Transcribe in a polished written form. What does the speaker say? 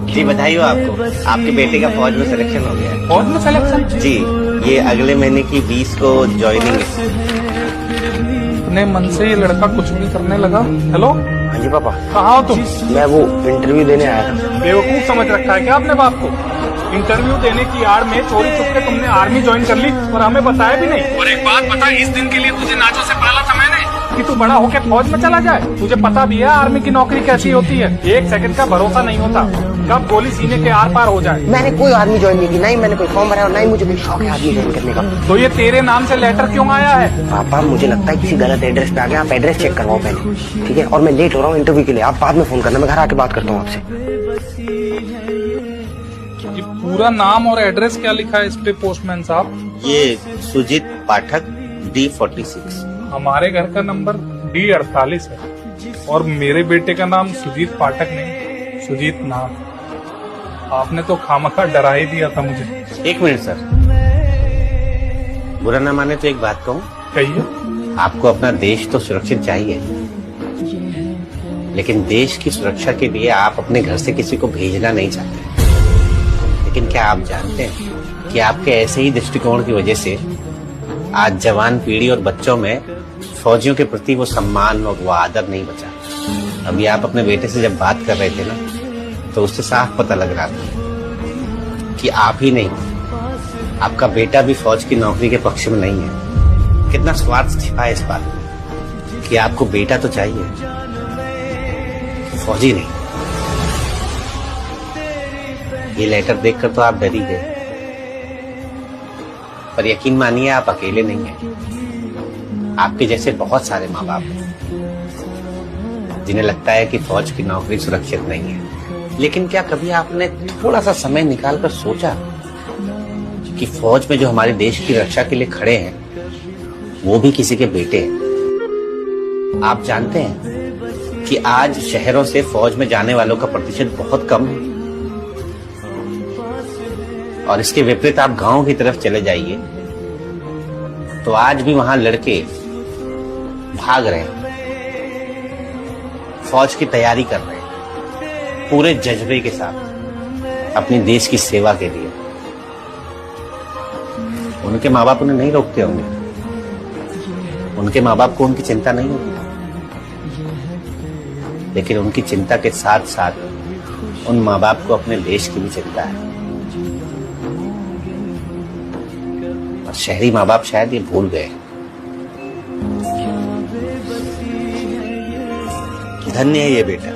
जी बधाई हो आपको, आपके बेटे का फौज में सिलेक्शन हो गया है। फौज में सिलेक्शन? जी, ये अगले महीने की 20 को ज्वाइनिंग है। अपने मन से ये लड़का कुछ भी करने लगा। हेलो, हाँ जी पापा। कहाँ हो तुम? मैं वो इंटरव्यू देने आया था। बेवकूफ समझ रखा है क्या आपने बाप को? इंटरव्यू देने की आड़ में चोरी छुप के तुमने आर्मी ज्वाइन कर ली और हमें बताया भी नहीं। और एक बात बता, इस दिन के लिए तुझे नाचों से पाला था मैंने कि तू बड़ा होके फौज में चला जाए। तुझे पता भी है आर्मी की नौकरी कैसी होती है, एक सेकंड का भरोसा नहीं होता, कब गोली सीने के आर पार हो जाए। मैंने कोई आर्मी ज्वाइन नहीं की, नहीं मैंने कोई फॉर्म भरा और नहीं मुझे कोई शौक है आर्मी ज्वाइन करने का। तो ये तेरे नाम से लेटर क्यों आया है? पापा मुझे लगता है किसी गलत एड्रेस पे आ गया, आप एड्रेस चेक करवाओ पहले, ठीक है? और मैं लेट हो रहा हूँ इंटरव्यू के लिए, आप बाद में फोन करना, मैं घर आके बात करता हूँ आपसे। ये पूरा नाम और एड्रेस क्या लिखा है इस पे पोस्टमैन साहब? ये सुजीत पाठक D46। हमारे घर का नंबर D48 है और मेरे बेटे का नाम सुजीत पाठक नहीं, सुजीत नाथ। आपने तो खामखा डरा ही दिया था मुझे। एक मिनट सर, बुरा ना माने तो एक बात कहूँ। कहिए। आपको अपना देश तो सुरक्षित चाहिए, लेकिन देश की सुरक्षा के लिए आप अपने घर से किसी को भेजना नहीं चाहते। लेकिन क्या आप जानते हैं कि आपके ऐसे ही दृष्टिकोण की वजह से आज जवान पीढ़ी और बच्चों में फौजियों के प्रति वो सम्मान और वो आदर नहीं बचा। अभी आप अपने बेटे से जब बात कर रहे थे ना, तो उससे साफ पता लग रहा था कि आप ही नहीं, आपका बेटा भी फौज की नौकरी के पक्ष में नहीं है। कितना स्वार्थ छिपा है इस बात में कि आपको बेटा तो चाहिए, फौजी नहीं। ये लेटर देखकर तो आप डर ही गए, पर यकीन मानिए आप अकेले नहीं हैं। आपके जैसे बहुत सारे माँ बाप हैं जिन्हें लगता है कि फौज की नौकरी सुरक्षित नहीं है। लेकिन क्या कभी आपने थोड़ा सा समय निकालकर सोचा कि फौज में जो हमारे देश की रक्षा के लिए खड़े हैं वो भी किसी के बेटे हैं? आप जानते हैं कि आज शहरों से फौज में जाने वालों का प्रतिशत बहुत कम है, और इसके विपरीत आप गांव की तरफ चले जाइए तो आज भी वहां लड़के भाग रहे हैं, फौज की तैयारी कर रहे हैं पूरे जज्बे के साथ अपने देश की सेवा के लिए। उनके माँ बाप उन्हें नहीं रोकते होंगे, उनके माँ बाप को उनकी चिंता नहीं होती, लेकिन उनकी चिंता के साथ साथ उन माँ बाप को अपने देश की भी चिंता है। और शहरी माँ बाप शायद ये भूल गए। धन्य है ये बेटा